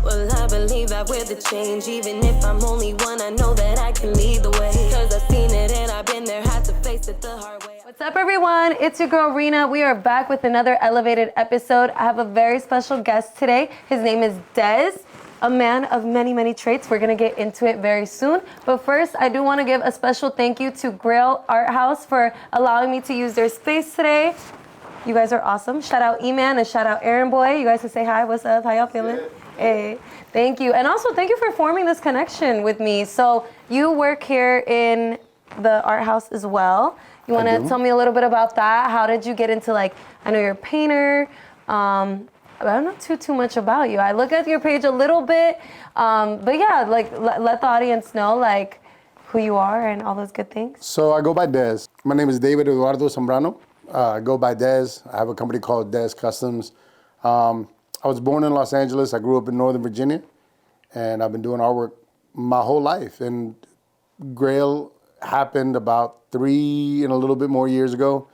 Well, I believe that we're the change. Even if I'm only one, I know that I can lead the way. Cause I've seen it and I've been there, had to face it the hard way. What's up, everyone? It's your girl, Rena. We are back with another elevated episode. I have a very special guest today. His name is Dez, a man of many, many traits. We're gonna get into it very soon. But first, I do wanna give a special thank you to Grail Art House for allowing me to use their space today. You guys are awesome. Shout out E-Man and shout out Aaron Boy. You guys can say hi, what's up, how y'all feeling? Hey, thank you. And also, thank you for forming this connection with me. So you work here in the art house as well. You want to tell me a little bit about that? How did you get into, like, I know you're a painter, but I don't know too much about you. I look at your page a little bit, but yeah, like, let the audience know, like, who you are and all those good things. So I go by Dez. My name is David Zambrano. I go by Dez. I have a company called Dez Customs. I was born in Los Angeles. I grew up in Northern Virginia, and I've been doing artwork my whole life. And Grail happened about 3 and a little bit more years ago,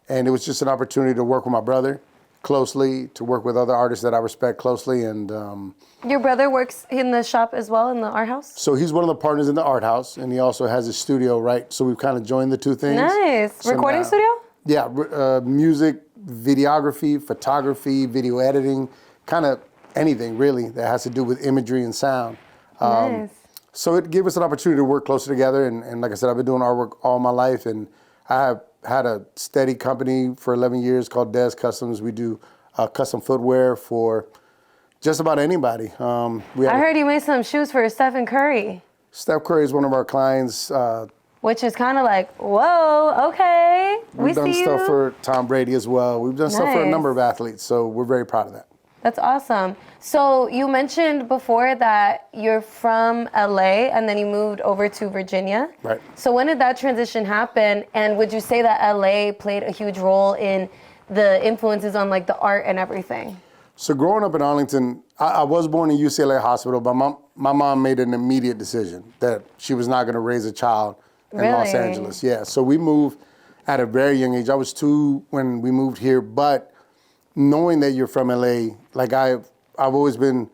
and it was just an opportunity to work with my brother closely, to work with other artists that I respect closely. And your brother works in the shop as well, in the art house? So he's one of the partners in the art house, and he also has a studio, right? So we've kind of joined the two things. Nice. So recording studio? Yeah, music, videography, photography, video editing, kind of anything really that has to do with imagery and sound. Nice. So it gave us an opportunity to work closer together. And like I said, I've been doing artwork all my life, and I have had a steady company for 11 years called Dez Customs. We do custom footwear for just about anybody. I heard you made some shoes for Stephen Curry. Steph Curry is one of our clients. Which is kind of like, whoa, okay. We've done stuff for Tom Brady as well. We've done stuff for a Nice. number of athletes, so we're very proud of that. That's awesome. So you mentioned before that you're from LA and then you moved over to Virginia. Right. So when did that transition happen? And would you say that LA played a huge role in the influences on, like, the art and everything? So growing up in Arlington, I was born in UCLA Hospital, but my mom made an immediate decision that she was not going to raise a child in Los Angeles. Yeah, so we moved at a very young age. I was 2 when we moved here, but knowing that you're from LA, like I've always been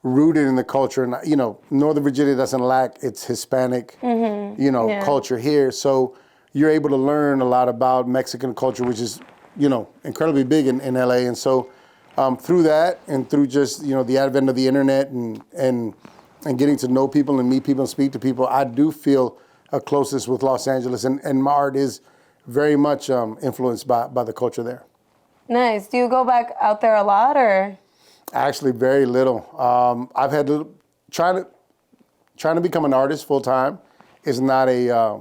rooted in the culture, and you know, Northern Virginia doesn't lack its Hispanic, culture here. So you're able to learn a lot about Mexican culture, which is, incredibly big in LA. And so through that, and through just the advent of the internet and getting to know people and meet people and speak to people, I do feel a closeness with Los Angeles, and my art is very much influenced by the culture there. Nice. Do you go back out there a lot, or? Actually, very little. I've had to trying to become an artist full time is not a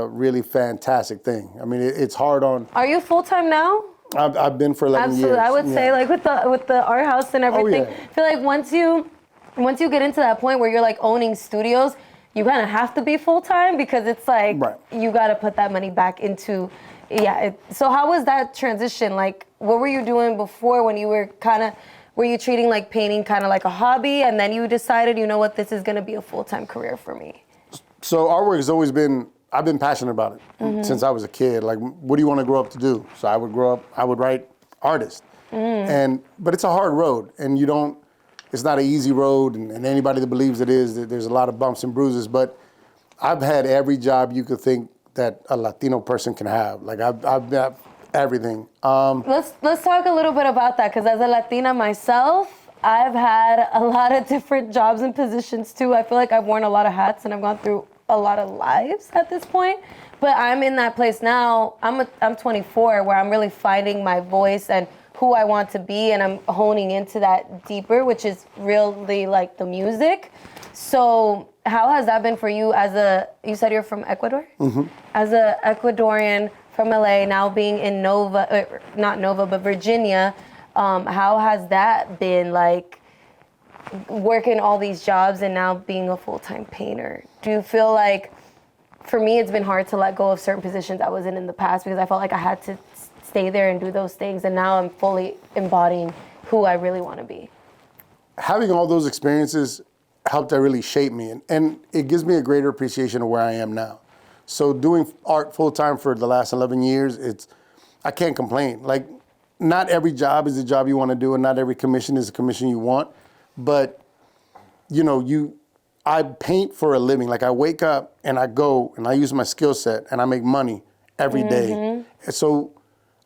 really fantastic thing. I mean, it's hard on. Are you full time now? I've been for 11 Absolutely. years. I would say, like, with the art house and everything. Oh, yeah. I feel like once you get into that point where you're, like, owning studios, you kind of have to be full time because it's like you got to put that money back into. So how was that transition? Like, what were you doing before when you were were you treating, like, painting kind of like a hobby, and then you decided, you know what, this is going to be a full-time career for me? So artwork has always been, I've been passionate about it since I was a kid. Like, what do you want to grow up to do? So I would write artist. But it's a hard road, and it's not an easy road, and anybody that believes it is, there's a lot of bumps and bruises. But I've had every job you could think that a Latino person can have. Like, I've got everything. Let's talk a little bit about that, because as a Latina myself, I've had a lot of different jobs and positions too. I feel like I've worn a lot of hats and I've gone through a lot of lives at this point. But I'm in that place now. I'm 24, where I'm really finding my voice and who I want to be, and I'm honing into that deeper, which is really, like, the music. So how has that been for you you said you're from Ecuador? Mm-hmm. As a Ecuadorian from LA, now being in not Nova, but Virginia, how has that been, like, working all these jobs and now being a full-time painter? Do you feel like, for me, it's been hard to let go of certain positions I was in the past because I felt like I had to stay there and do those things, and now I'm fully embodying who I really want to be? Having all those experiences helped to really shape me, and it gives me a greater appreciation of where I am now. So doing art full time for the last 11 years, I can't complain. Like, not every job is the job you want to do, and not every commission is a commission you want, but I paint for a living. Like I wake up and I go and I use my skill set and I make money every day. And so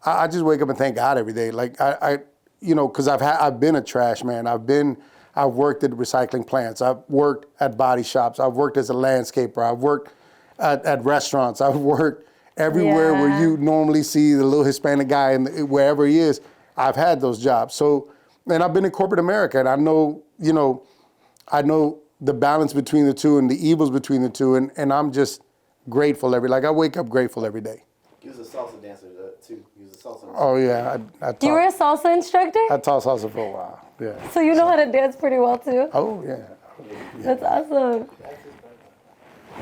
I just wake up and thank God every day. Like because I've been a trash man. I've worked at recycling plants. I've worked at body shops. I've worked as a landscaper. I've worked at restaurants. I've worked everywhere where you normally see the little Hispanic guy and wherever he is. I've had those jobs. So, and I've been in corporate America, and I know the balance between the two and the evils between the two, and I'm just grateful I wake up grateful every day. He was a salsa dancer too. He was a salsa dancer. Oh yeah, I taught. You were a salsa instructor? I taught salsa for a while. Yeah. So you know how to dance pretty well too? Oh yeah. That's awesome.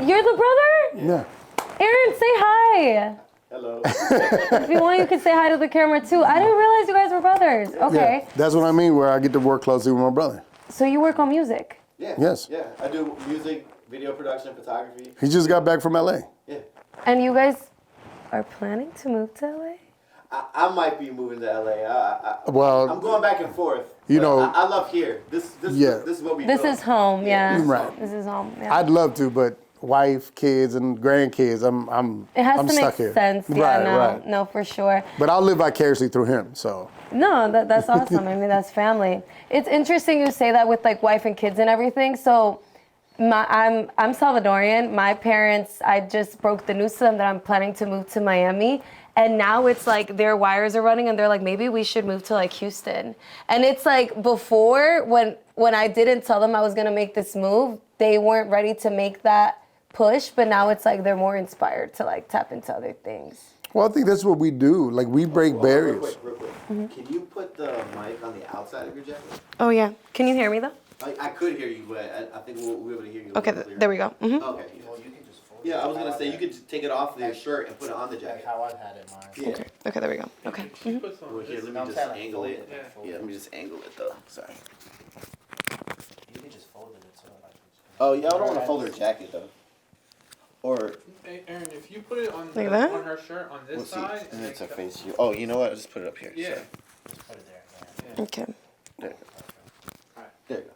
You're the brother? Yeah. Aaron, say hi. Hello. If you want, you can say hi to the camera too. I didn't realize you guys were brothers. Okay. Yeah, that's what I mean, where I get to work closely with my brother. So you work on music? Yeah. Yes. Yeah, I do music, video production, photography. He just got back from LA. Yeah. And you guys are planning to move to LA? I might be moving to LA. Well, I'm going back and forth. You know, I love here. This is what we do. This is home, yeah. Right. This is home, yeah. I'd love to, but wife, kids, and grandkids, It has I'm to stuck make here. sense. Yeah, Right. no, for sure. But I'll live vicariously through him, so. No, that's awesome. I mean, that's family. It's interesting you say that with like wife and kids and everything. So I'm Salvadorian. My parents, I just broke the news to them that I'm planning to move to Miami. And now it's like their wires are running and they're like, maybe we should move to like Houston. And it's like before, when I didn't tell them I was gonna make this move, they weren't ready to make that push. But now it's like they're more inspired to like tap into other things. Well, I think that's what we do. Like we break barriers. Real quick. Mm-hmm. Can you put the mic on the outside of your jacket? Oh yeah. Can you hear me though? I could hear you, but I think we'll be able to hear you. Okay, there we go. Mm-hmm. Okay. Well, you can just fold it. Yeah, I was gonna say you could just take it off your shirt and put it on the Like jacket. how I've had it mine. Yeah. Okay, there we go. Okay. Mm-hmm. Well, here, let me just angle it. Yeah, let me just angle it though. Sorry. You can just fold it. It's like Oh yeah, I don't want to fold her jacket though. Or Hey, Aaron, if you put it on Like that? on her shirt on this we'll see. side, And it's like her face. Oh, you know what? I'll just put it up here. Yeah. Sorry. just put it there. Okay. There you go. There you go.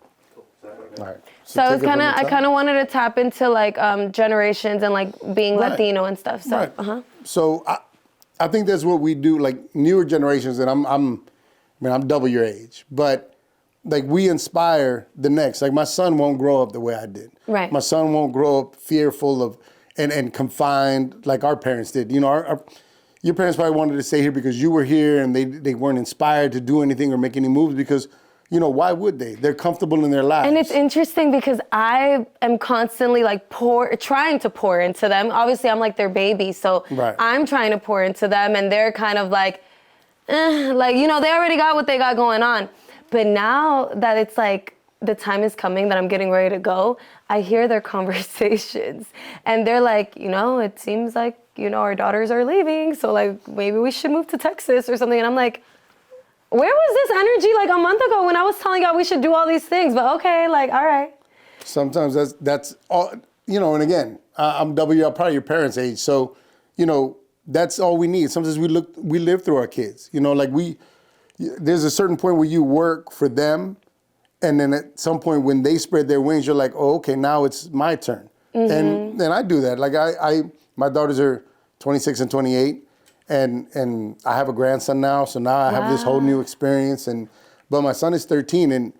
All right. So I was take it from the I top. kind of wanted to tap into like generations and like being Right. Latino and stuff. So, Right. So I think that's what we do. Like newer generations, and I'm double your age, but like we inspire the next. Like my son won't grow up the way I did. Right. My son won't grow up fearful of and confined like our parents did. You know, your parents probably wanted to stay here because you were here, and they weren't inspired to do anything or make any moves because. You know, why would they? They're comfortable in their lives. And it's interesting because I am constantly like trying to pour into them. Obviously, I'm like their baby, so Right. I'm trying to pour into them, and they're kind of like, like, you know, they already got what they got going on. But now that it's like the time is coming that I'm getting ready to go, I hear their conversations, and they're like, you know, it seems like, you know, our daughters are leaving, so like maybe we should move to Texas or something. And I'm like, where was this energy like a month ago when I was telling y'all we should do all these things? But okay, like, all right. Sometimes that's all, you know, and again, I'm probably your parents' age. So, you know, that's all we need. Sometimes we live through our kids, you know, like there's a certain point where you work for them. And then at some point when they spread their wings, you're like, oh, okay, now it's my turn. Mm-hmm. And then I do that. Like my daughters are 26 and 28. And I have a grandson now, so now I have this whole new experience. But my son is 13, and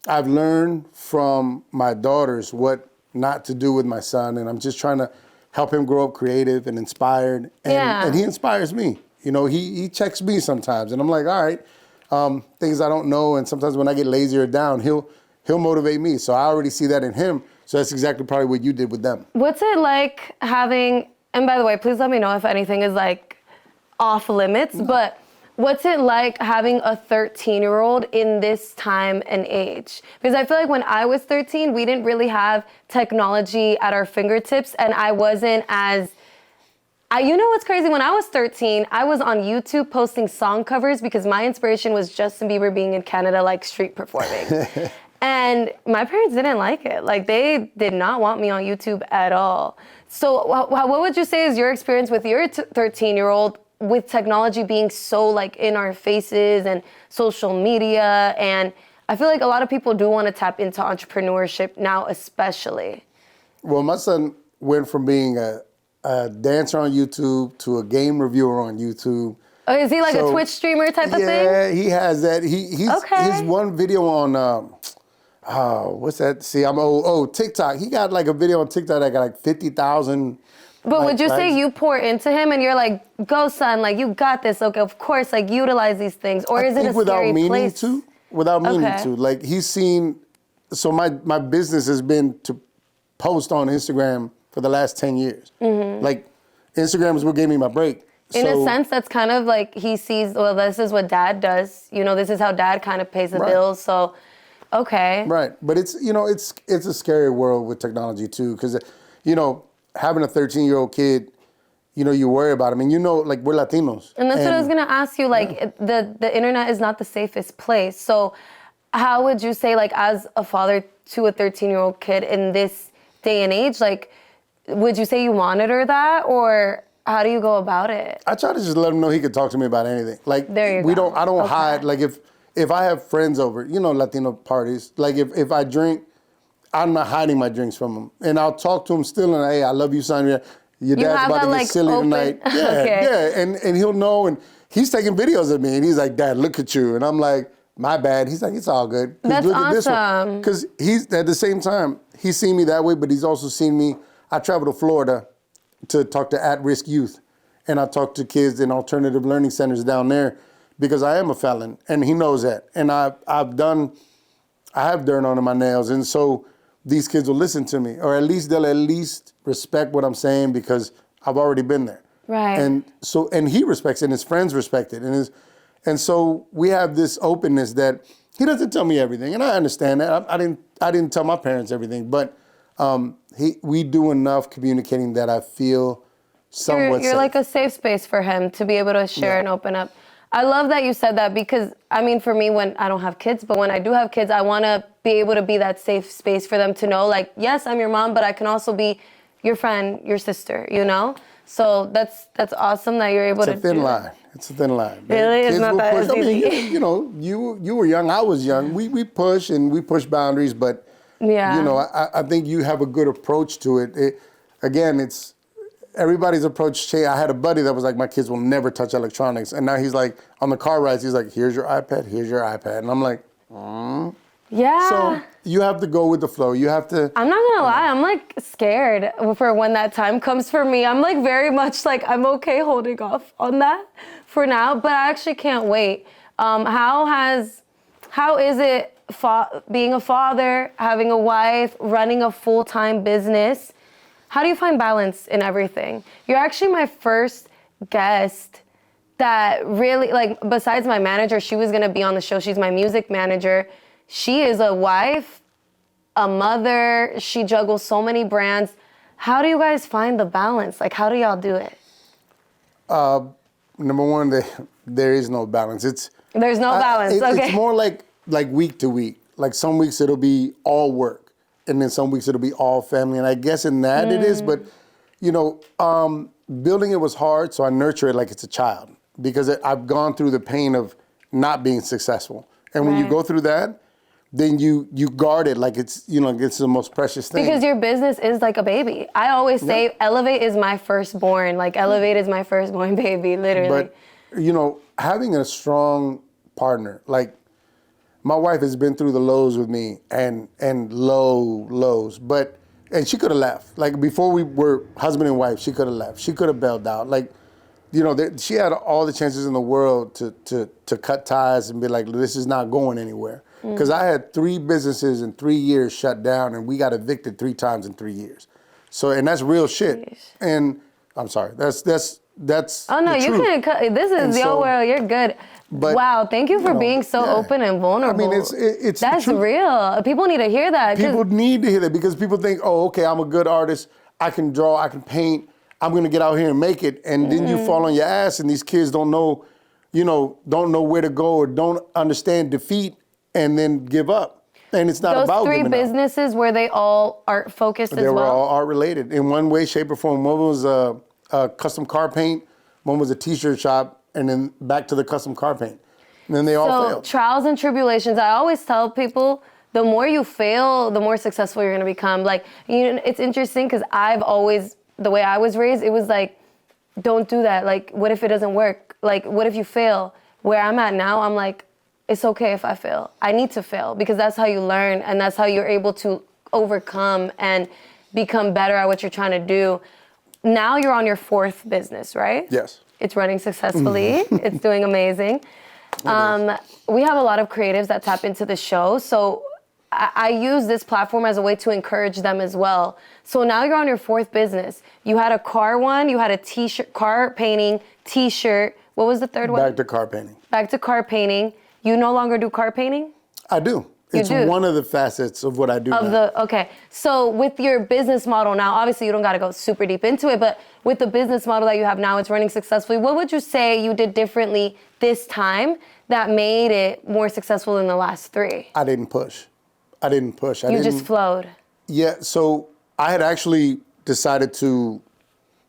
I've learned from my daughters what not to do with my son, and I'm just trying to help him grow up creative and inspired. And he inspires me. You know, he checks me sometimes, and I'm like, all right, things I don't know, and sometimes when I get lazy or down, he'll motivate me. So I already see that in him. So that's exactly probably what you did with them. What's it like having? And by the way, please let me know if anything is like off limits, but what's it like having a 13-year-old in this time and age? Because I feel like when I was 13, we didn't really have technology at our fingertips, and I wasn't as... you know what's crazy? When I was 13, I was on YouTube posting song covers because my inspiration was Justin Bieber being in Canada, like street performing. And my parents didn't like it. Like they did not want me on YouTube at all. So what would you say is your experience with your 13-year-old with technology being so like in our faces and social media? And I feel like a lot of people do want to tap into entrepreneurship now, especially. Well, my son went from being a dancer on YouTube to a game reviewer on YouTube. Oh, is he like a Twitch streamer type of thing? Yeah, he has that. He's his one video on what's that? See, I'm old. Oh, TikTok. He got like a video on TikTok that got like 50,000. But would you say likes. you pour into him and you're like, go son, like you got this, okay, of course, like utilize these things, or is it a scary place? Without meaning to. Like he's seen, so my business has been to post on Instagram for the last 10 years. Like Instagram is what gave me my break. In a sense, that's kind of like he sees, well, this is what dad does. You know, this is how dad kind of pays the bills. So, okay. Right. But it's, you know, it's a scary world with technology too. Because, you know, having a 13-year-old kid, you know, you worry about him. And you know, like we're Latinos. And that's what I was going to ask you. Like the internet is not the safest place. So how would you say, like as a father to a 13-year-old kid in this day and age, like would you say you monitor that, or how do you go about it? I try to just let him know he could talk to me about anything. Like I don't hide. Like if I have friends over, you know, Latino parties, like if I drink, I'm not hiding my drinks from him. And I'll talk to him still and, hey, I love you, son. Your dad's about to get like, silly open. tonight. Yeah, yeah. And he'll know, and he's taking videos of me and he's like, Dad, look at you. And I'm like, my bad. He's like, it's all good. That's look at awesome. Because he's, at the same time, he's seen me that way, but he's also seen me. I travel to Florida to talk to at-risk youth. And I talk to kids in alternative learning centers down there because I am a felon, and he knows that. And I have dirt on my nails, and so these kids will listen to me, or at least they'll at least respect what I'm saying because I've already been there. Right. And he respects it, and his friends respect it, and so we have this openness that he doesn't tell me everything, and I understand that. I didn't tell my parents everything, but we do enough communicating that I feel somewhat you're safe. like a safe space for him to be able to share and open up. I love that you said that because, I mean, for me, when I don't have kids, but when I do have kids, I want to be able to be that safe space for them to know, like, yes, I'm your mom, but I can also be your friend, your sister, you know? So that's awesome that you're able to do It's a thin line. It's a thin line. Really? It's not that push. I easy. mean, you know, you were young, I was young. We push and we push boundaries, but, yeah. you know, I think you have a good approach to it. Again, it's, everybody's approach changed. I had a buddy that was like, my kids will never touch electronics. And now he's like, on the car rides, he's like, here's your iPad, here's your iPad. And I'm like, Yeah. So you have to go with the flow. You have to. I'm not gonna lie, I'm like scared for when that time comes for me. I'm like very much like, I'm okay holding off on that for now, but I actually can't wait. How is it being a father, having a wife, running a full-time business? How do you find balance in everything? You're actually my first guest that really, like, besides my manager, she was gonna be on the show. She's my music manager. She is a wife, a mother. She juggles so many brands. How do you guys find the balance? Like, how do y'all do it? Number one, there is no balance. There's no balance, okay. It's more like week to week. Like some weeks it'll be all work. And then some weeks it'll be all family. And I guess in that it is, but you know, building it was hard, so I nurture it like it's a child because I've gone through the pain of not being successful. And when you go through that, then you guard it like it's, you know, it's the most precious thing. Because your business is like a baby. I always say Elevate is my firstborn. Like Elevate is my firstborn baby, literally. But, you know, having a strong partner, like my wife has been through the lows with me and lows, and she could have left. Like before we were husband and wife, she could have left. She could have bailed out. Like, you know, she had all the chances in the world to cut ties and be like, this is not going anywhere. Because I had 3 businesses in 3 years shut down, and we got evicted 3 times in 3 years. So, and that's real shit. Jeez. And I'm sorry, that's Oh no, you can cut. This is your world. You're good. But, wow, thank you for being so open and vulnerable. I mean, it's that's real. People need to hear that. People need to hear that because people think, oh, okay, I'm a good artist. I can draw. I can paint. I'm gonna get out here and make it. And then you fall on your ass, and these kids don't know, don't know where to go or don't understand defeat, and then give up. And it's not about those 3 giving up. businesses, were they all art focused as well? They were all art related in one way, shape, or form. One was a custom car paint. One was a t-shirt shop, and then back to the custom car paint. And then they all So fail. trials and tribulations. I always tell people, the more you fail, the more successful you're gonna become. Like, you know, it's interesting because I've always, the way I was raised, it was like, don't do that. Like, what if it doesn't work? Like, what if you fail? Where I'm at now, I'm like, it's okay if I fail. I need to fail because that's how you learn and that's how you're able to overcome and become better at what you're trying to do. Now you're on your 4th business, right? Yes. It's running successfully. It's doing amazing. We have a lot of creatives that tap into the show. So I use this platform as a way to encourage them as well. So now you're on your 4th business. You had a car one, you had a t-shirt, car painting, t-shirt. What was the 3rd one? Back to car painting. Back to car painting. You no longer do car painting? I do. It's do? one of the facets of what I do now. Okay. So with your business model now, obviously you don't got to go super deep into it, but with the business model that you have now, it's running successfully. What would you say you did differently this time that made it more successful than the last 3? I didn't push. You just flowed. Yeah, so I had actually decided to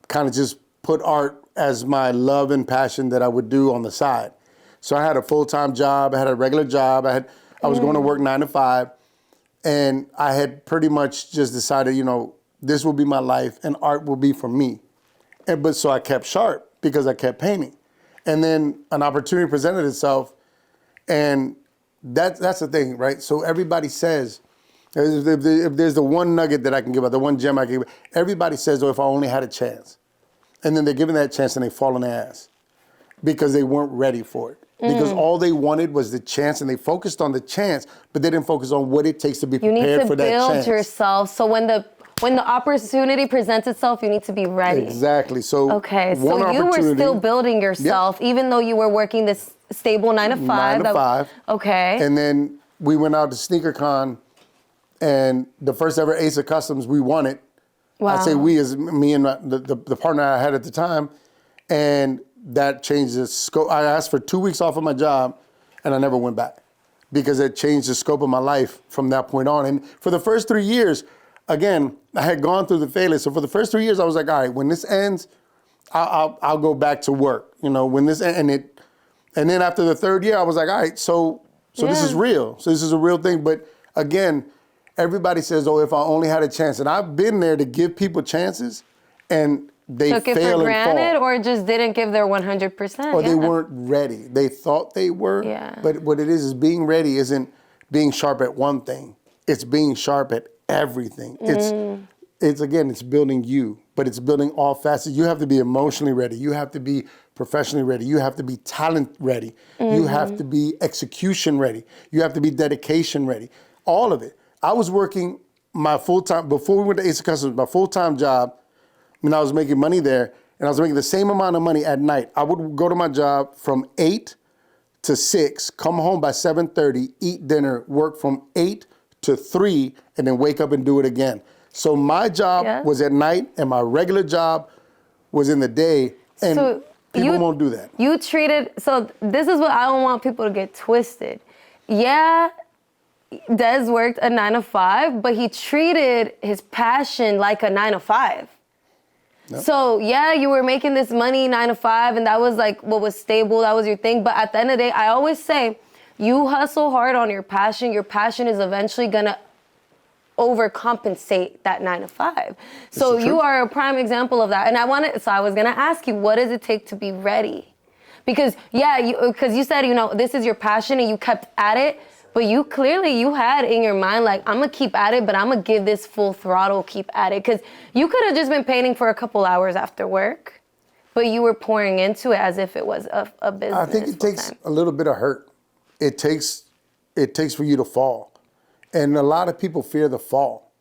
kind of just put art as my love and passion that I would do on the side. So I had a full-time job, I had a regular job, I was going to work 9 to 5, and I had pretty much just decided, you know, this will be my life and art will be for me. But so I kept sharp because I kept painting. And then an opportunity presented itself, and that's the thing, right? So everybody says, if there's the one nugget that I can give out, the one gem I can give, everybody says, oh, if I only had a chance. And then they're given that chance and they fall on their ass because they weren't ready for it. Because all they wanted was the chance and they focused on the chance, but they didn't focus on what it takes to be prepared for that chance. You need to build yourself. So when the opportunity presents itself, you need to be ready. Exactly. So okay, so you were still building yourself, even though you were working this stable 9 to 5. 9 to 5. Okay. And then we went out to SneakerCon, and the first ever Ace of Customs, we won it. Wow. I say we as me and the partner I had at the time, and that changed the scope. I asked for 2 weeks off of my job, and I never went back because it changed the scope of my life from that point on. And for the first 3 years, again, I had gone through the failure. So for the first 3 years, I was like, all right, when this ends, I'll go back to work. You know, when this and then after the 3rd year, I was like, all right, so this is real. So this is a real thing. But again, everybody says, oh, if I only had a chance. And I've been there to give people chances, and they took it fail for and granted fall. or just didn't give their 100%. Or they weren't ready. They thought they were. Yeah. But what it is being ready isn't being sharp at one thing. It's being sharp at everything. It's again, it's building you, but it's building all facets. You have to be emotionally ready. You have to be professionally ready. You have to be talent ready. You have to be execution ready. You have to be dedication ready. All of it. I was working my full-time, before we went to Ace of Customs, my full-time job, when I was making money there, and I was making the same amount of money at night. I would go to my job from 8 to 6, come home by 7:30, eat dinner, work from 8 to 3, and then wake up and do it again. So my job was at night, and my regular job was in the day, and So people won't do that. You treated, so this is what I don't want people to get twisted. Yeah, Dez worked a 9 to 5, but he treated his passion like a 9 to 5. Yep. So yeah, you were making this money 9 to 5, and that was like what was stable, that was your thing. But at the end of the day, I always say, you hustle hard on your passion. Your passion is eventually gonna overcompensate that 9 to 5. So you are a prime example of that. And I was gonna ask you, what does it take to be ready? Because you said, you know, this is your passion and you kept at it, but you had in your mind, like, I'm gonna keep at it, but I'm gonna give this full throttle, keep at it. Because you could have just been painting for a couple hours after work, but you were pouring into it as if it was a business. I think it takes a little bit of hurt. It takes for you to fall. And a lot of people fear the fall.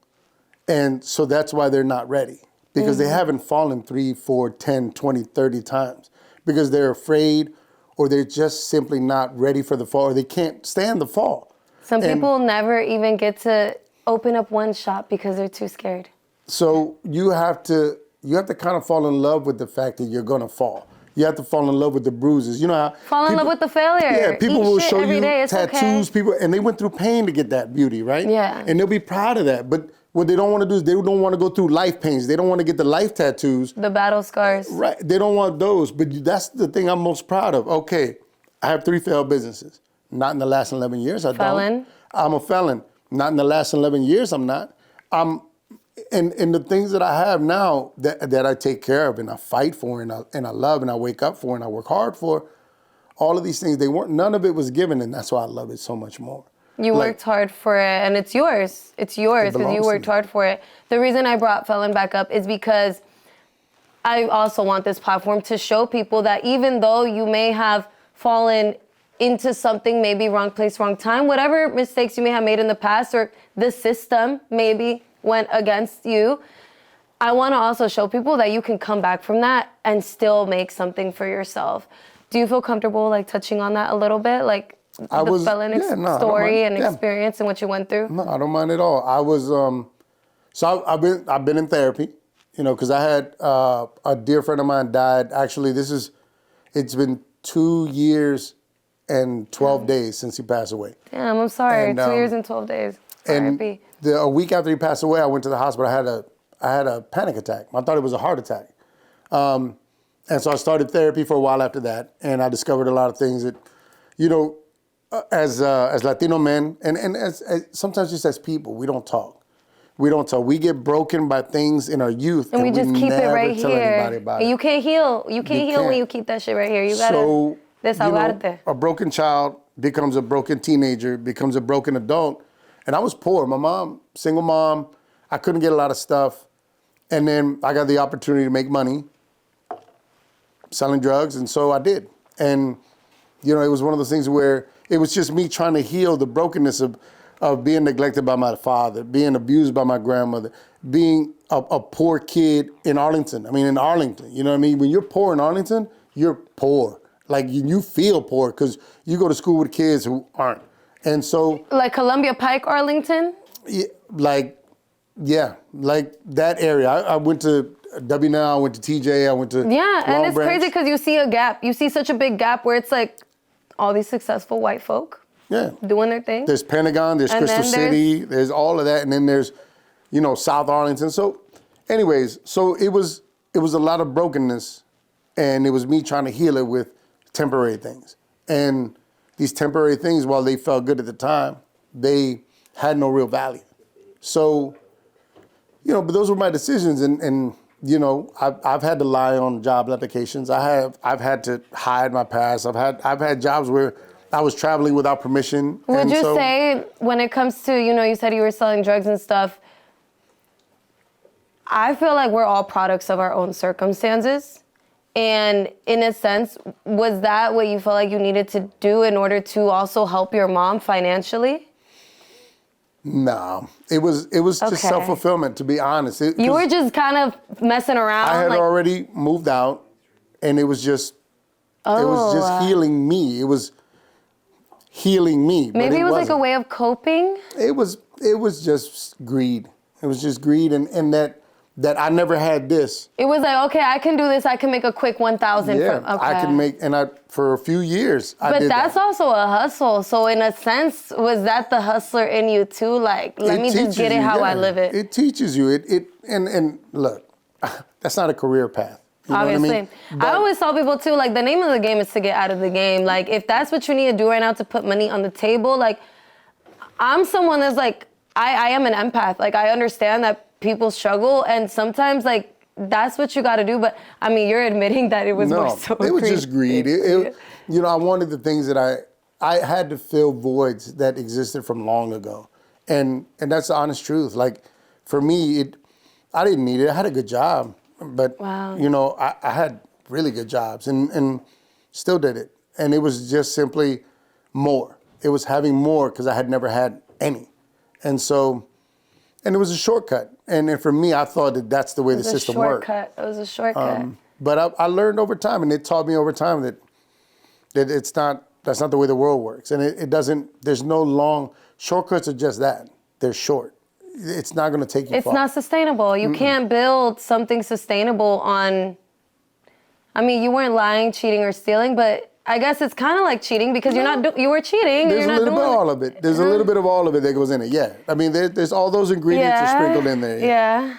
And so that's why they're not ready. Because they haven't fallen 3, 4, 10, 20, 30 times. Because they're afraid, or they're just simply not ready for the fall, or they can't stand the fall. Some people never even get to open up one shop because they're too scared. So you have to kind of fall in love with the fact that you're gonna fall. You have to fall in love with the bruises. You know how fall in love with the failure. Yeah, people will show you tattoos, okay. and they went through pain to get that beauty, right? Yeah. And they'll be proud of that. But what they don't want to do is they don't want to go through life pains. They don't want to get the life tattoos. The battle scars. Right. They don't want those. But that's the thing I'm most proud of. Okay, I have 3 failed businesses. Not in the last 11 years, I Felon? don't. I'm a felon. Not in the last 11 years, I'm not. And the things that I have now that I take care of and I fight for and I love and I wake up for and I work hard for, all of these things, none of it was given, and that's why I love it so much more. You worked hard for it, and it's yours. It's yours because you worked hard for it. The reason I brought Felon back up is because I also want this platform to show people that even though you may have fallen into something, maybe wrong place, wrong time, whatever mistakes you may have made in the past, or the system maybe went against you, I want to also show people that you can come back from that and still make something for yourself. Do you feel comfortable like touching on that a little bit? Like the Felon story and experience and what you went through? No, I don't mind at all. I was, so I've been in therapy, you know, because I had a dear friend of mine died. Actually, it's been 2 years and 12 days since he passed away. Damn, I'm sorry. And, 2 years and 12 days. And R.I.P. a week after he passed away, I went to the hospital. I had a panic attack. I thought it was a heart attack. And so I started therapy for a while after that, and I discovered a lot of things that, you know, as Latino men, and as sometimes just as people, we don't talk. We don't talk. We get broken by things in our youth, and we just keep it right tell here. anybody about it. You can't heal. You can't heal when you keep that shit right here. You gotta desahogarte. A broken child becomes a broken teenager, becomes a broken adult. And I was poor. My mom, single mom, I couldn't get a lot of stuff. And then I got the opportunity to make money selling drugs, and so I did. And, you know, it was one of those things where it was just me trying to heal the brokenness of being neglected by my father, being abused by my grandmother, being a poor kid in Arlington. I mean, in Arlington, you know what I mean? When you're poor in Arlington, you're poor. Like, you feel poor because you go to school with kids who aren't. And so... Like Columbia Pike, Arlington? Yeah, like that area. I went to W&L, I went to TJ, I went to Yeah, and it's Branch. crazy because you see a gap. You see such a big gap where it's like all these successful white folk doing their thing. There's Pentagon, there's Crystal City, there's all of that, and then there's, you know, South Arlington. So anyways, so it was a lot of brokenness, and it was me trying to heal it with temporary things. And these temporary things, while they felt good at the time, they had no real value. So, you know, but those were my decisions, and you know, I've had to lie on job applications. I've had to hide my past. I've had jobs where I was traveling without permission. Would you say when it comes to, you know, you said you were selling drugs and stuff, I feel like we're all products of our own circumstances. And in a sense, was that what you felt like you needed to do in order to also help your mom financially? No, it was just self-fulfillment, to be honest. You were just kind of messing around. I had already moved out, and it was just healing me. It was healing me. Maybe it was like a way of coping. It was just greed. It was just greed, and that I never had this. It was like, okay, I can do this. I can make a quick 1,000. Yeah, I can make, for a few years, I did that. But that's also a hustle. So in a sense, was that the hustler in you too? Like, let me just get it how I live it. It teaches you. And look, that's not a career path. You know Obviously. what I mean? I always tell people too, like, the name of the game is to get out of the game. Like, if that's what you need to do right now to put money on the table, like, I'm someone that's like, I am an empath. Like, I understand that people struggle, and sometimes, like, that's what you got to do. But I mean, you're admitting that it was more so it was just greed. You know, I wanted the things that I had to fill voids that existed from long ago, and that's the honest truth. Like, for me, I didn't need it. I had a good job, but you know, I had really good jobs, and still did it. And it was just simply more. It was having more because I had never had any, and so. And it was a shortcut. And for me, I thought that that's the way the system worked. It was a shortcut. But I learned over time, and it taught me over time that that's not the way the world works. And it doesn't, there's no long, shortcuts are just that. They're short. It's not going to take you far. It's not sustainable. You can't build something sustainable on, I mean, you weren't lying, cheating, or stealing, but I guess it's kind of like cheating because you were cheating. There's you're a little bit of all of it. There's a little bit of all of it that goes in it, yeah. I mean, there's all those ingredients are sprinkled in there. Yeah.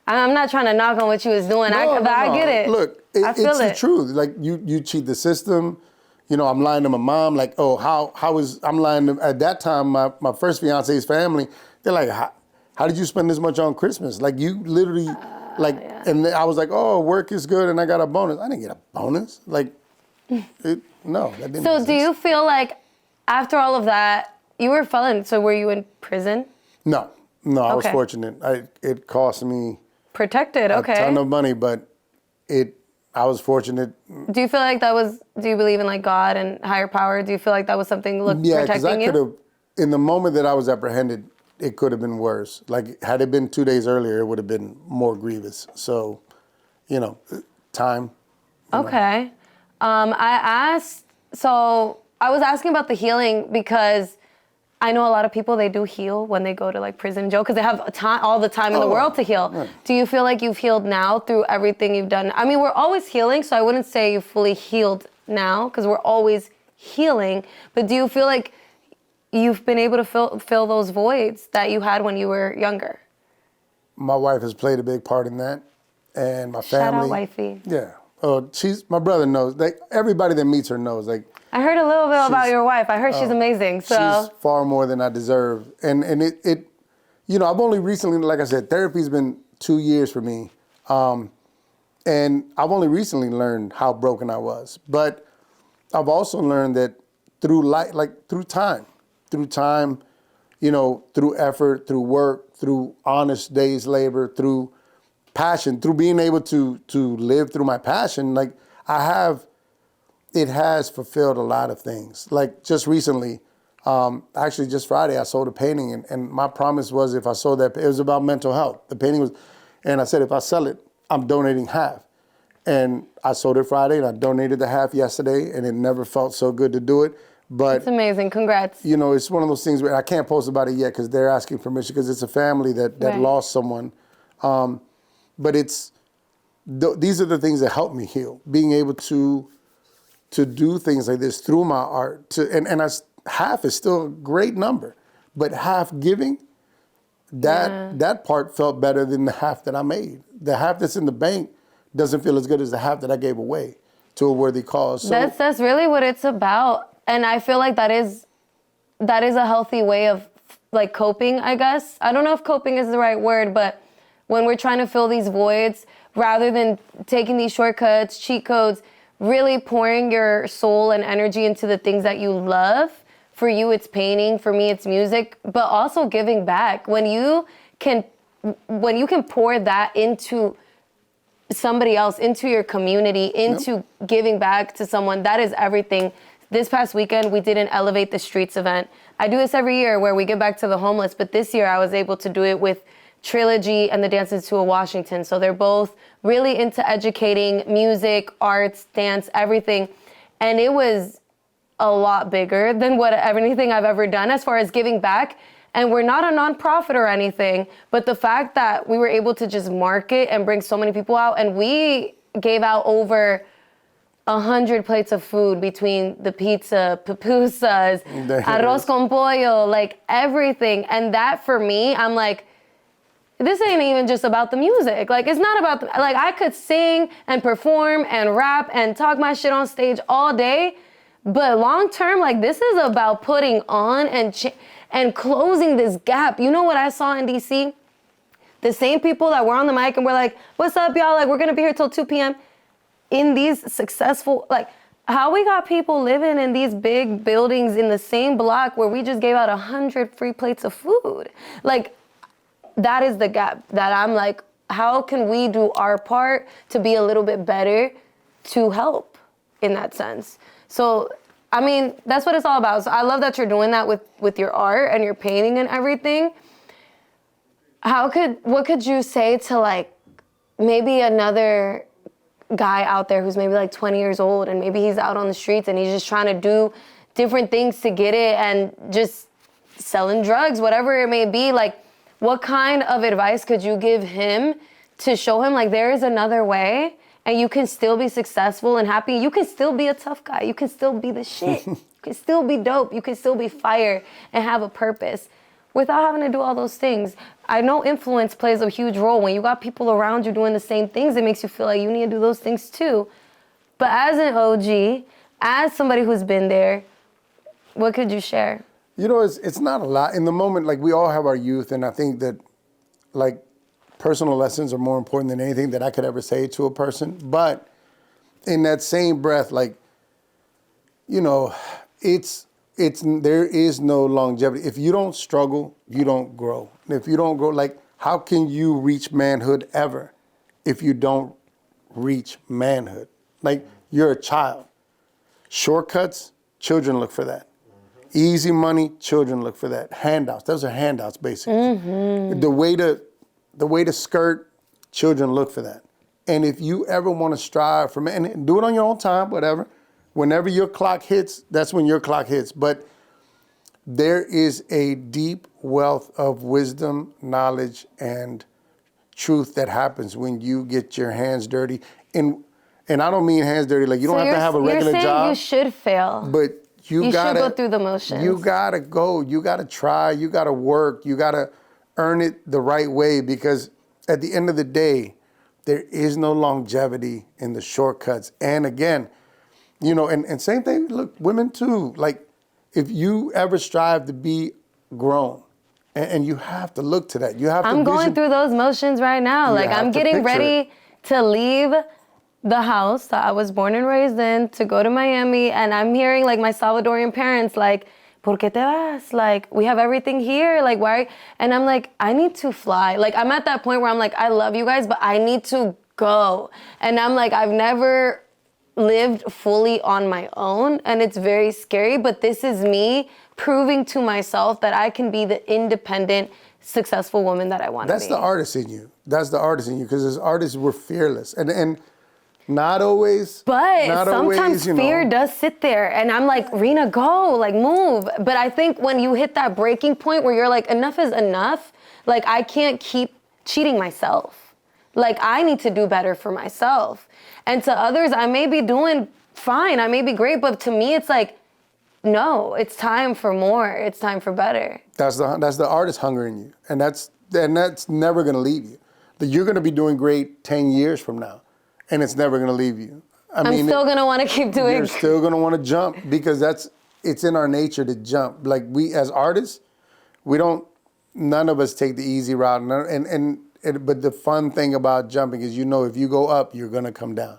I'm not trying to knock on what you was doing, but I get it. Look, I feel it's the truth. Like, you cheat the system, I'm lying to my mom, like, oh, I'm lying to, at that time, my first fiance's family, they're like, how did you spend this much on Christmas? Like, you literally, and I was like, oh, work is good and I got a bonus. I didn't get a bonus. Like, no, that didn't So exist. do you feel like after all of that, you were a felon, so were you in prison? No, I was Okay. fortunate. It cost me Protected, okay. a ton of money, but I was fortunate. Do you feel like do you believe in like God and higher power? Do you feel like that was something Yeah, because protecting I could you? have, in the moment that I was apprehended, it could have been worse. Like, had it been 2 days earlier, it would have been more grievous. So, time. Okay. I was asking about the healing because I know a lot of people, they do heal when they go to like prison and jail because they have all the time in the world to heal. Right. Do you feel like you've healed now through everything you've done? I mean, we're always healing, so I wouldn't say you fully healed now because we're always healing. But do you feel like you've been able to fill those voids that you had when you were younger? My wife has played a big part in that, and my Shout family. out, wifey. Yeah. Oh, my brother knows. Everybody that meets her knows. Like, I heard a little bit about your wife. I heard she's amazing. So she's far more than I deserve. And it I've only recently, like I said, therapy's been 2 years for me. And I've only recently learned how broken I was. But I've also learned that through life, like through time, through effort, through work, through honest days labor, through passion, through being able to live through my passion, like it has fulfilled a lot of things. Like just recently, actually just Friday, I sold a painting and my promise was if I sold that, it was about mental health. The painting was, and I said, if I sell it, I'm donating half. And I sold it Friday and I donated the half yesterday and it never felt so good to do it. But it's amazing. Congrats. it's one of those things where I can't post about it yet because they're asking permission because it's a family that Right. lost someone. But these are the things that help me heal. Being able to do things like this through my art. Half is still a great number, but half giving, that part felt better than the half that I made. The half that's in the bank doesn't feel as good as the half that I gave away to a worthy cause. So, That's really what it's about. And I feel like that is a healthy way of like coping, I guess. I don't know if coping is the right word, but when we're trying to fill these voids, rather than taking these shortcuts, cheat codes, really pouring your soul and energy into the things that you love. For you, it's painting. For me, it's music, but also giving back. When you can pour that into somebody else, into your community, into giving back to someone, that is everything. This past weekend, we did an Elevate the Streets event. I do this every year where we give back to the homeless, but this year I was able to do it with Trilogy and the Dances to a Washington. So they're both really into educating music, arts, dance, everything. And it was a lot bigger than anything I've ever done as far as giving back. And we're not a nonprofit or anything, but the fact that we were able to just market and bring so many people out, and we gave out over 100 plates of food between the pizza, pupusas, arroz con pollo, like everything. And that for me, I'm like, this ain't even just about the music. Like, it's not about, like, I could sing and perform and rap and talk my shit on stage all day, but long term, like, this is about putting on and closing this gap. You know what I saw in DC? The same people that were on the mic and were like, what's up, y'all? Like, we're gonna be here till 2 p.m. In these successful, like, how we got people living in these big buildings in the same block where we just gave out 100 free plates of food. Like, that is the gap that I'm like, how can we do our part to be a little bit better to help in that sense? So, I mean, that's what it's all about. So I love that you're doing that with your art and your painting and everything. What could you say to like maybe another guy out there who's maybe like 20 years old and maybe he's out on the streets and he's just trying to do different things to get it and just selling drugs, whatever it may be, like, what kind of advice could you give him to show him like there is another way and you can still be successful and happy? You can still be a tough guy. You can still be the shit. You can still be dope. You can still be fire and have a purpose without having to do all those things. I know influence plays a huge role. When you got people around you doing the same things, it makes you feel like you need to do those things too. But as an OG, as somebody who's been there, what could you share? You know, it's not a lot. In the moment, like, we all have our youth, and I think that, like, personal lessons are more important than anything that I could ever say to a person. But in that same breath, like, you know, there is no longevity. If you don't struggle, you don't grow. If you don't grow, like, how can you reach manhood ever if you don't reach manhood? Like, you're a child. Shortcuts, children look for that. Easy money, children look for that. Handouts, those are handouts, basically. Mm-hmm. The way to skirt, children look for that. And if you ever want to strive for, and do it on your own time, whatever. Whenever your clock hits, that's when your clock hits. But there is a deep wealth of wisdom, knowledge, and truth that happens when you get your hands dirty. And I don't mean hands dirty, like, you don't have to have a regular job. You're saying you should fail. But you gotta should go through the motions. You gotta go. You gotta try. You gotta work. You gotta earn it the right way, because at the end of the day, there is no longevity in the shortcuts. And again, you know, and same thing, look, women too. Like, if you ever strive to be grown, and you have to look to that. You have to I'm going through those motions right now. Like, I'm getting ready to leave the house that I was born and raised in to go to Miami, and I'm hearing, like, my Salvadorian parents, like, ¿por qué te vas? Like, we have everything here. Like, why? And I'm like, I need to fly. Like, I'm at that point where I'm like, I love you guys, but I need to go. And I'm like, I've never lived fully on my own, and it's very scary, but this is me proving to myself that I can be the independent, successful woman that I want to be. That's the artist in you. That's the artist in you, because as artists, we're fearless. And not always. But sometimes you know, fear does sit there, and I'm like, Rena, go, like, move. But I think when you hit that breaking point where you're like, enough is enough, like, I can't keep cheating myself. Like, I need to do better for myself. And to others, I may be doing fine, I may be great, but to me, it's like, no, it's time for more. It's time for better. That's the artist hunger in you, and that's never gonna leave you. That you're gonna be doing great 10 years from now. And it's never gonna leave you. I'm still gonna wanna keep doing. You're still gonna wanna jump, because it's in our nature to jump. Like, we as artists, none of us take the easy route. But the fun thing about jumping is, you know, if you go up, you're gonna come down.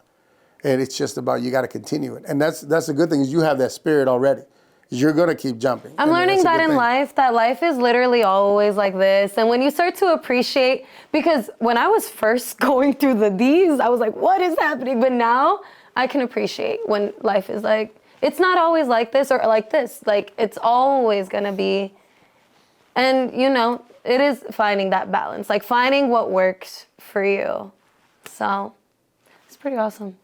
And it's just about, you gotta continue it. And that's a good thing, is you have that spirit already. You're gonna keep jumping. I'm learning that in life, that life is literally always like this. And when you start to appreciate, because when I was first going through these, I was like, what is happening? But now I can appreciate when life is like, it's not always like this or like this. Like, it's always gonna be. And, you know, it is finding that balance, like finding what works for you. So it's pretty awesome.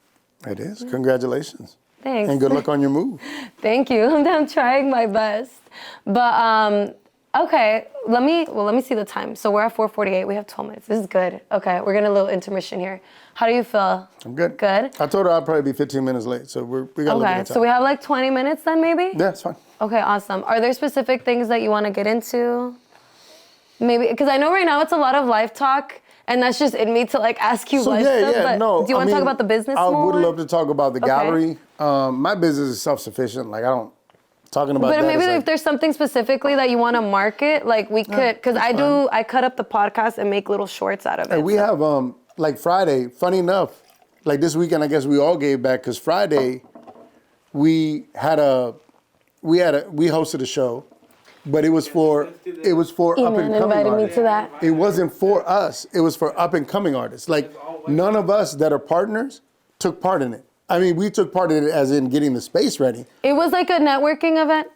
It is. Congratulations. Thanks. And good luck on your move. Thank you. I'm trying my best. But okay, let me see the time. So we're at 4:48. We have 12 minutes. This is good. Okay, we're getting a little intermission here. How do you feel? I'm good. Good? I told her I'd probably be 15 minutes late, so we got a little bit of time. Okay, so we have like 20 minutes then, maybe? Yeah, it's fine. Okay, awesome. Are there specific things that you want to get into? Maybe, because I know right now it's a lot of life talk, and that's just in me to like ask you life stuff. But do you want to talk about the business more? I would love to talk about the gallery. My business is self-sufficient. Like, I don't, talking about that. But maybe if there's something specifically that you want to market, like we could, because I cut up the podcast and make little shorts out of it. And we have, like Friday, funny enough, like this weekend, I guess we all gave back, because Friday, we hosted a show. But it was for up and coming invited artists. me to that. It wasn't for us. It was for up and coming artists. Like, none of us that are partners took part in it. I mean, we took part in it as in getting the space ready. It was like a networking event.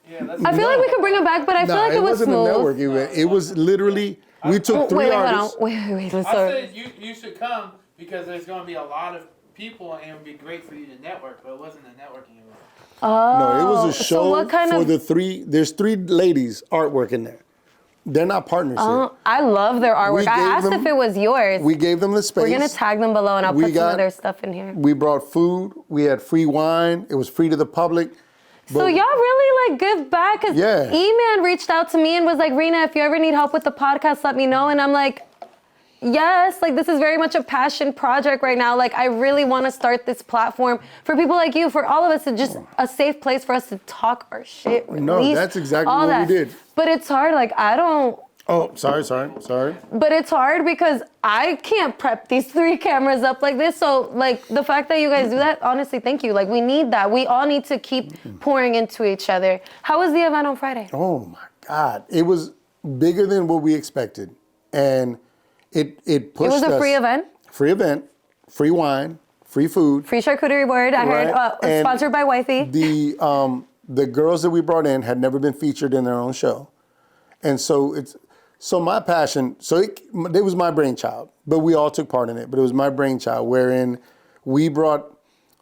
I feel like we could bring it back, but I feel like it was smooth. It wasn't a networking event. It was literally, we took three artists. Wait. I said you should come, because there's going to be a lot of people, and it would be great for you to network, but it wasn't a networking event. Oh. No, it was a show what kind for there's three ladies' artwork in there. They're not partners here. I love their artwork. I asked if it was yours. We gave them the space. We're going to tag them below, and I'll put some of their stuff in here. We brought food. We had free wine. It was free to the public. So y'all really like give back? Because E-Man reached out to me and was like, Rena, if you ever need help with the podcast, let me know. And I'm like, yes, like this is very much a passion project right now. Like I really want to start this platform for people like you, for all of us, to just a safe place for us to talk our shit, release, No, that's exactly all what that. we did. But it's hard, like I don't, Oh, sorry. but it's hard because I can't prep these 3 cameras up like this. So like the fact that you guys do that, honestly, thank you. Like we need that. We all need to keep pouring into each other. How was the event on Friday? Oh my God. It was bigger than what we expected. And it pushed us. It was a free event? Free event, free wine, free food. Free charcuterie board, I heard, And sponsored by Wifey. The girls that we brought in had never been featured in their own show. And so my passion, it was my brainchild, but we all took part in it. But it was my brainchild, wherein we brought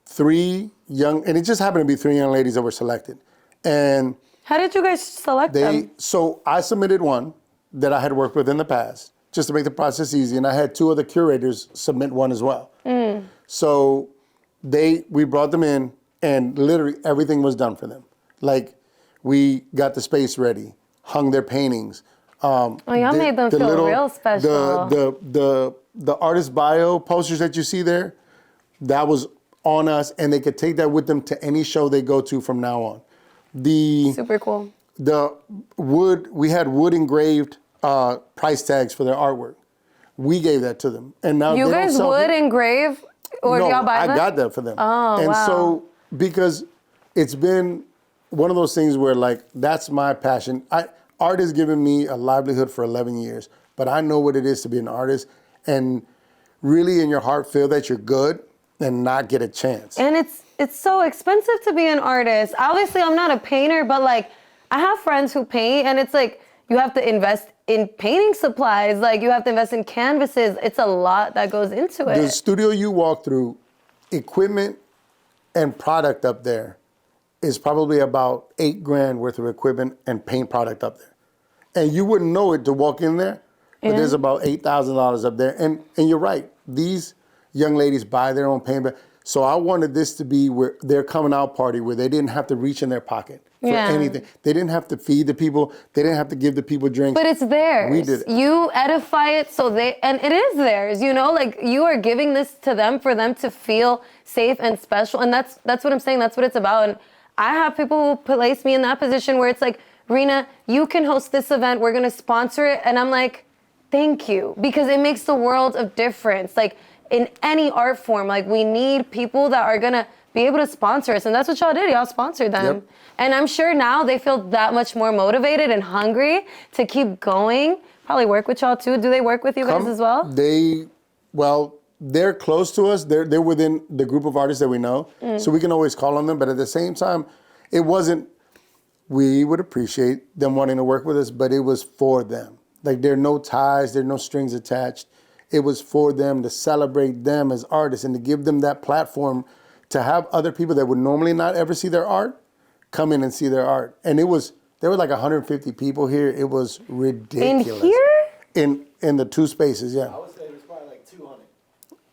3 young, and it just happened to be 3 young ladies that were selected. And How did you guys select them? so I submitted one that I had worked with in the past, just to make the process easy, and I had 2 other curators submit one as well. So we brought them in, and literally everything was done for them. Like we got the space ready, hung their paintings. Y'all made them feel real special. The artist bio posters that you see there, that was on us, and they could take that with them to any show they go to from now on. Super cool. The wood, we had wood engraved price tags for their artwork. We gave that to them, and now You guys would engrave, or no, y'all buy them? I got that for them. Oh, and wow. so because it's been one of those things where like that's my passion. Art has given me a livelihood for 11 years, but I know what it is to be an artist and really in your heart feel that you're good and not get a chance. And it's so expensive to be an artist. Obviously, I'm not a painter, but like I have friends who paint, and it's like you have to invest in painting supplies. Like you have to invest in canvases. It's a lot that goes into it. The studio you walk through, equipment and product up there is probably about $8,000 worth of equipment and paint product up there. And you wouldn't know it to walk in there, but there's about $8,000 up there. And you're right, these young ladies buy their own paint. So I wanted this to be where their coming out party, where they didn't have to reach in their pocket for anything. They didn't have to feed the people. They didn't have to give the people drinks. But it's theirs. We did it. You edify it and it is theirs, you know? Like you are giving this to them for them to feel safe and special. And that's what I'm saying. That's what it's about. And I have people who place me in that position where it's like, Rena, you can host this event. We're going to sponsor it. And I'm like, thank you. Because it makes the world of difference. Like in any art form, like we need people that are going to be able to sponsor us. And that's what y'all did. Y'all sponsored them. Yep. And I'm sure now they feel that much more motivated and hungry to keep going. Probably work with y'all too. Do they work with you guys as well? They're close to us. They're within the group of artists that we know. So we can always call on them. But at the same time, we would appreciate them wanting to work with us, but it was for them. Like there are no ties, there are no strings attached. It was for them to celebrate them as artists and to give them that platform to have other people that would normally not ever see their art come in and see their art. And there were like 150 people here. It was ridiculous. In here? In the 2 spaces, yeah. I would say it was probably like 200.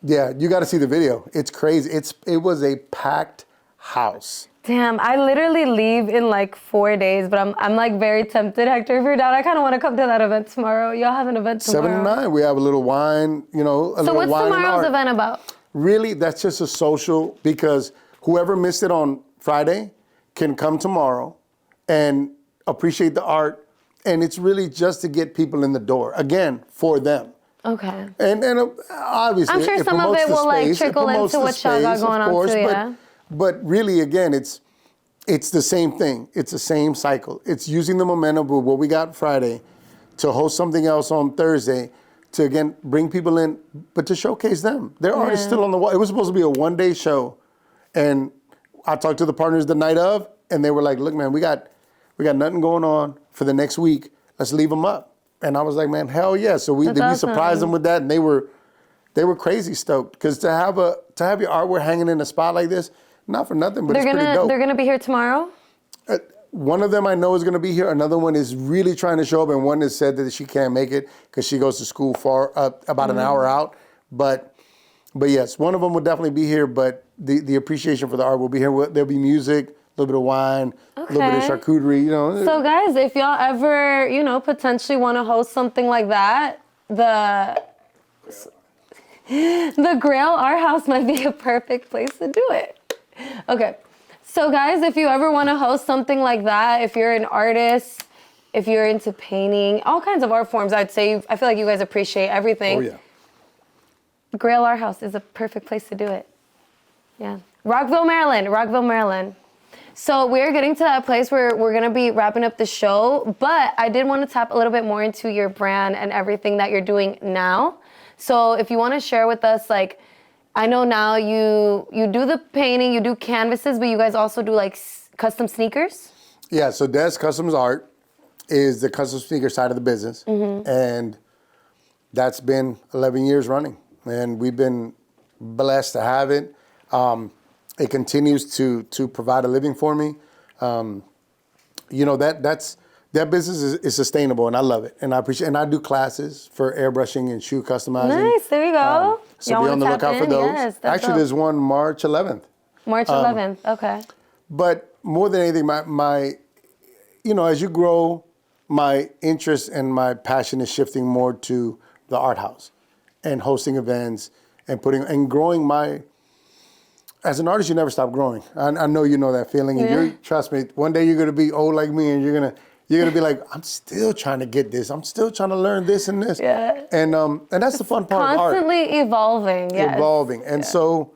Yeah, you got to see the video. It's crazy. It was a packed house. Damn, I literally leave in like 4 days, but I'm like very tempted, Hector. If you're down, I kind of want to come to that event tomorrow. Y'all have an event tomorrow. 7 to 9, we have a little wine, So what's tomorrow's event about? Really, that's just a social, because whoever missed it on Friday can come tomorrow and appreciate the art. And it's really just to get people in the door, again, for them. Okay. And obviously, I'm sure some of it will like trickle into what y'all got going on too, yeah. But really, again, it's the same thing. It's the same cycle. It's using the momentum of what we got Friday to host something else on Thursday to, again, bring people in, but to showcase them. Their art is still on the wall. It was supposed to be a one-day show. And I talked to the partners the night of, and they were like, look, man, we got nothing going on for the next week. Let's leave them up. And I was like, man, hell yeah. So we surprised them with that, and they were crazy stoked. Because to have your artwork hanging in a spot like this, not for nothing, but it's pretty dope. They're gonna be here tomorrow? One of them I know is gonna be here. Another one is really trying to show up, and one has said that she can't make it because she goes to school far up, about an hour out. But yes, one of them will definitely be here. But the appreciation for the art will be here. There'll be music, a little bit of wine, a little bit of charcuterie. So guys, if y'all ever potentially want to host something like that, The Grail Art House might be a perfect place to do it. Okay. So guys, if you ever want to host something like that, if you're an artist, if you're into painting, all kinds of art forms, I'd say, I feel like you guys appreciate everything. Oh, yeah. Grail Art House is a perfect place to do it. Yeah. Rockville, Maryland. So we're getting to that place where we're going to be wrapping up the show, but I did want to tap a little bit more into your brand and everything that you're doing now. So if you want to share with us, like, I know now you do the painting, you do canvases, but you guys also do like custom sneakers? Yeah, so Dez Customs Art is the custom sneaker side of the business. And that's been 11 years running. And we've been blessed to have it. It continues to provide a living for me. You know, that business is sustainable, and I love it. And I appreciate it. And I do classes for airbrushing and shoe customizing. Nice, there you go. So Y'all be on the wanna lookout tap for in? those. Yes, that's Actually, dope. there's one March 11th. March 11th, okay. But more than anything, my you know, as you grow, my interest and my passion is shifting more to the art house and hosting events and growing my. As an artist, you never stop growing. I know you know that feeling, and trust me. One day you're gonna be old like me, and you're gonna be like, I'm still trying to get this. I'm still trying to learn this and this. Yeah. And that's the fun part of art. Constantly evolving. Yes. Evolving, and so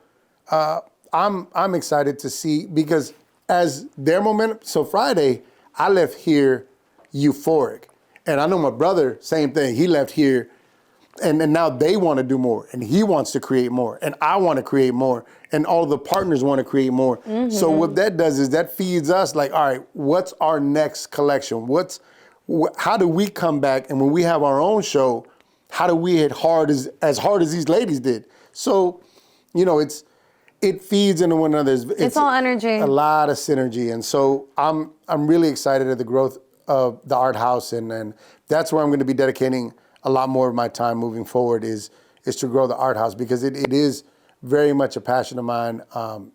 I'm excited to see, because as their momentum. So Friday, I left here euphoric, and I know my brother, same thing. He left here. And now they want to do more, and he wants to create more, and I want to create more, and all of the partners want to create more. So what that does is that feeds us, like, all right, what's our next collection? How do we come back? And when we have our own show, how do we hit as hard as these ladies did? So, you know, it feeds into one another. It's all energy. A lot of synergy, and so I'm really excited at the growth of the art house, and that's where I'm going to be dedicating a lot more of my time moving forward is to grow the art house, because it is very much a passion of mine,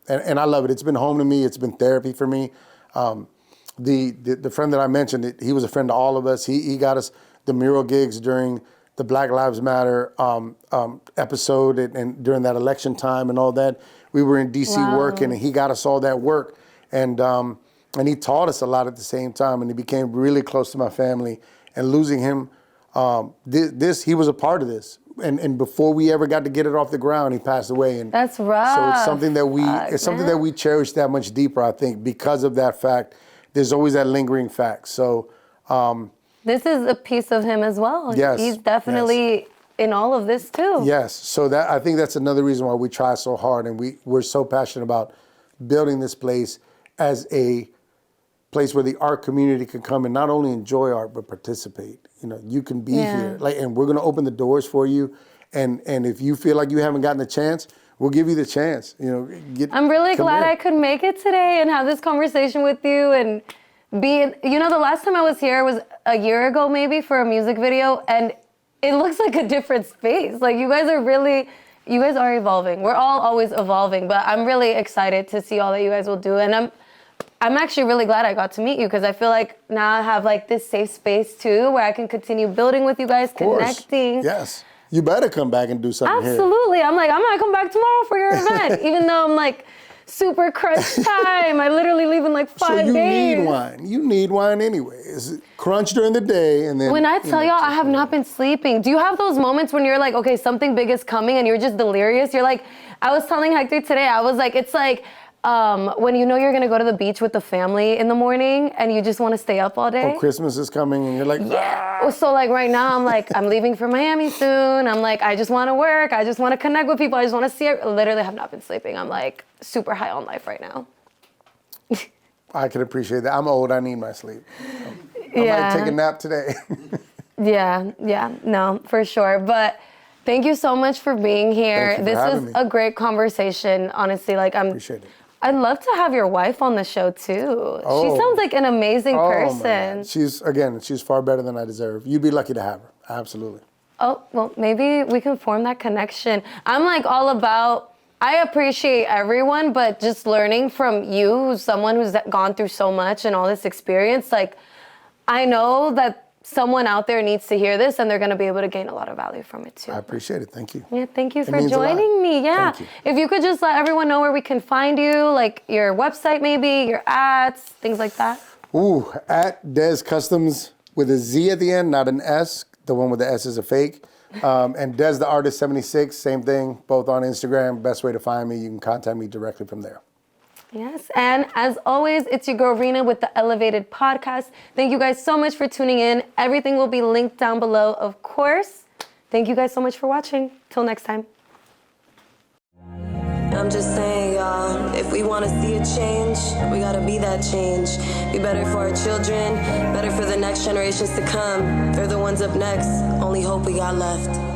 and I love it. It's been home to me. It's been therapy for me. The friend that I mentioned, he was a friend to all of us. He got us the mural gigs during the Black Lives Matter episode and during that election time and all that. We were in D.C. working, and he got us all that work, and he taught us a lot at the same time, and he became really close to my family. And losing him. He was a part of this, and before we ever got to get it off the ground, he passed away. And that's rough. So it's something that we cherish that much deeper. I think because of that fact, there's always that lingering fact. So this is a piece of him as well. Yes, he's definitely in all of this too. Yes. So I think that's another reason why we try so hard, and we're so passionate about building this place as a place where the art community can come and not only enjoy art but participate. You know, you can be here, and we're going to open the doors for you. And if you feel like you haven't gotten a chance, we'll give you the chance. You know, I'm really glad I could make it today and have this conversation with you and be. You know, the last time I was here was a year ago, maybe, for a music video, and it looks like a different space. Like you guys are evolving. We're all always evolving, but I'm really excited to see all that you guys will do, and I'm actually really glad I got to meet you, because I feel like now I have like this safe space too where I can continue building with you guys, connecting. Yes. You better come back and do something here. Absolutely. I'm like, I'm going to come back tomorrow for your event, even though I'm like super crunch time. I literally leave in like 5 days. So you need wine. You need wine anyway. It's crunch during the day, and then. When I tell y'all I have not been sleeping, do you have those moments when you're like, okay, something big is coming and you're just delirious? You're like, I was telling Hector today, I was like, it's like, when you know you're gonna go to the beach with the family in the morning and you just want to stay up all day. Oh, Christmas is coming and you're like, yeah. So like right now I'm like, I'm leaving for Miami soon. I'm like, I just want to work. I just want to connect with people. I just want to see it. Literally have not been sleeping. I'm like super high on life right now. I can appreciate that. I'm old. I need my sleep. I might take a nap today. Yeah. No, for sure. But thank you so much for being here. Thank you for having was me. A great conversation. Honestly, like Appreciate it. I'd love to have your wife on the show too. Oh. She sounds like an amazing person. Man. She's far better than I deserve. You'd be lucky to have her. Absolutely. Oh, well, maybe we can form that connection. I'm like all about, I appreciate everyone, but just learning from you, someone who's gone through so much and all this experience, like I know that someone out there needs to hear this, and they're going to be able to gain a lot of value from it too. I appreciate it. Thank you. Yeah, thank you for means a lot. joining me. Yeah. Thank you. If you could just let everyone know where we can find you, like your website maybe, your ads, things like that. Ooh, at Dez Customs with a Z at the end, not an S. The one with the S is a fake. And Dez the Artist 76, same thing, both on Instagram. Best way to find me. You can contact me directly from there. Yes, and as always, it's your girl Rena with the Elevated Podcast. Thank you guys so much for tuning in. Everything will be linked down below, of course. Thank you guys so much for watching. Till next time. I'm just saying, y'all, if we want to see a change, we gotta be that change. Be better for our children, better for the next generations to come. They're the ones up next, only hope we got left.